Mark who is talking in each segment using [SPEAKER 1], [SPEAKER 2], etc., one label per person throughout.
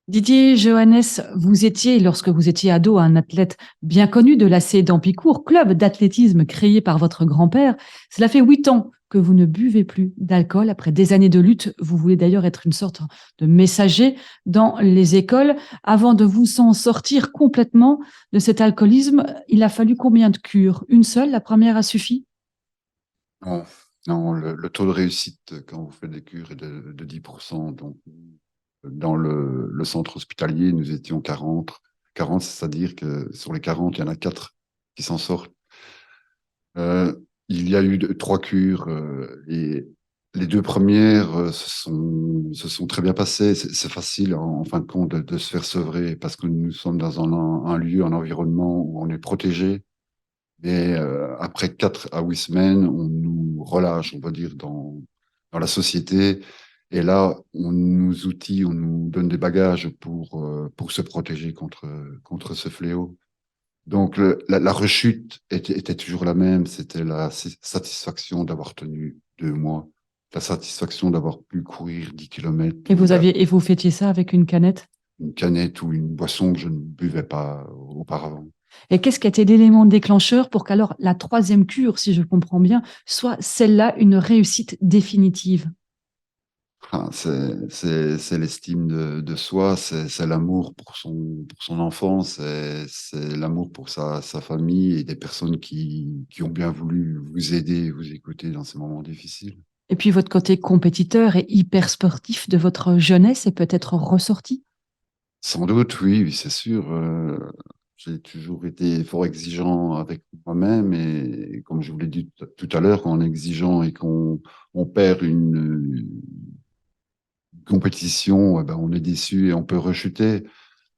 [SPEAKER 1] Didier Johannes, vous étiez, lorsque vous étiez ado, un athlète bien connu de l'AC d'Ampicourt, club d'athlétisme créé par votre grand-père. Cela fait 8 ans que vous ne buvez plus d'alcool. Après des années de lutte, vous voulez d'ailleurs être une sorte de messager dans les écoles. Avant de vous en sortir complètement de cet alcoolisme, il a fallu combien de cures? Une seule? La première a suffi?
[SPEAKER 2] Non, non, le taux de réussite quand vous faites des cures est de 10%. Donc, dans le centre hospitalier, nous étions 40. 40, c'est-à-dire que sur les 40, il y en a 4 qui s'en sortent. Euh, il y a eu trois cures et les deux premières se sont très bien passées. C'est facile, en fin de compte, de se faire sevrer parce que nous sommes dans un lieu, un environnement où on est protégé. Et après 4 à 8 semaines, on nous relâche, on va dire, dans la société. Et là, on nous outille, on nous donne des bagages pour se protéger contre ce fléau. Donc, la rechute était toujours la même. C'était la satisfaction d'avoir tenu 2 mois, la satisfaction d'avoir pu courir 10 kilomètres
[SPEAKER 1] Et
[SPEAKER 2] ou
[SPEAKER 1] vous fêtiez ça avec une canette?
[SPEAKER 2] une canette ou une boisson que je ne buvais pas auparavant.
[SPEAKER 1] Et qu'est-ce qui a été l'élément déclencheur pour qu'alors la troisième cure, si je comprends bien, soit celle-là une réussite définitive?
[SPEAKER 2] Ah, c'est l'estime de soi, c'est l'amour pour son enfant, c'est l'amour pour sa famille et des personnes qui ont bien voulu vous aider, vous écouter dans ces moments difficiles.
[SPEAKER 1] Et puis votre côté compétiteur et hyper sportif de votre jeunesse est peut-être ressorti?
[SPEAKER 2] Sans doute, oui, oui, c'est sûr. J'ai toujours été fort exigeant avec moi-même et comme je vous l'ai dit tout à l'heure, quand on est exigeant et qu'on perd une compétition, eh ben, on est déçu et on peut rechuter.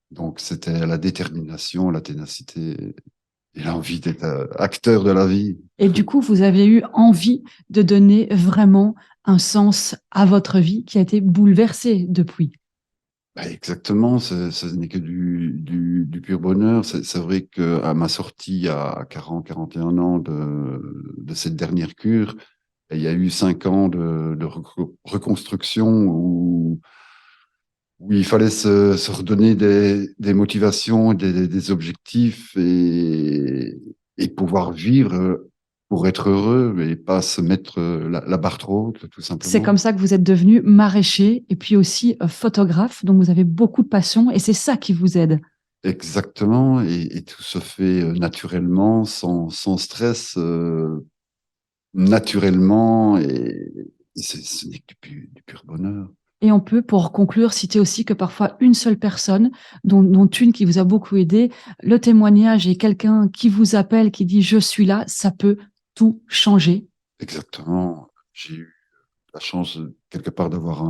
[SPEAKER 2] Donc, c'était la détermination, la ténacité et l'envie d'être acteur de la vie.
[SPEAKER 1] Et du coup, vous avez eu envie de donner vraiment un sens à votre vie qui a été bouleversée depuis.
[SPEAKER 2] Bah, exactement, ce n'est que du pur bonheur. C'est vrai qu'à ma sortie à 40, 41 ans de cette dernière cure, il y a eu 5 ans de reconstruction où il fallait se redonner des motivations, des objectifs et pouvoir vivre pour être heureux et pas se mettre la barre trop haute, tout
[SPEAKER 1] C'est
[SPEAKER 2] simplement.
[SPEAKER 1] comme ça que vous êtes devenu maraîcher et puis aussi photographe, donc vous avez beaucoup de passion et c'est ça qui vous aide.
[SPEAKER 2] Exactement, et tout se fait naturellement, sans stress, naturellement, et ce n'est que du pur bonheur.
[SPEAKER 1] Et on peut, pour conclure, citer aussi que parfois une seule personne, dont une qui vous a beaucoup aidé, le témoignage et quelqu'un qui vous appelle, qui dit je suis là, ça peut tout changer.
[SPEAKER 2] Exactement. J'ai eu la chance, quelque part, d'avoir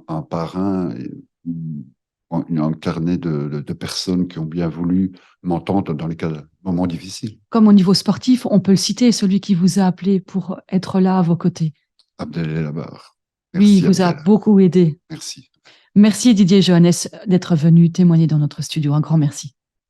[SPEAKER 2] un parrain et un carnet de personnes qui ont bien voulu m'entendre dans les moments difficiles.
[SPEAKER 1] Comme au niveau sportif, on peut le citer, celui qui vous a appelé pour être là à vos côtés.
[SPEAKER 2] Abdel Labar.
[SPEAKER 1] Oui, il
[SPEAKER 2] Merci,
[SPEAKER 1] vous a
[SPEAKER 2] Abdel.
[SPEAKER 1] beaucoup aidé.
[SPEAKER 2] Merci.
[SPEAKER 1] Merci Didier Johannes d'être venu témoigner dans notre studio. Un grand merci.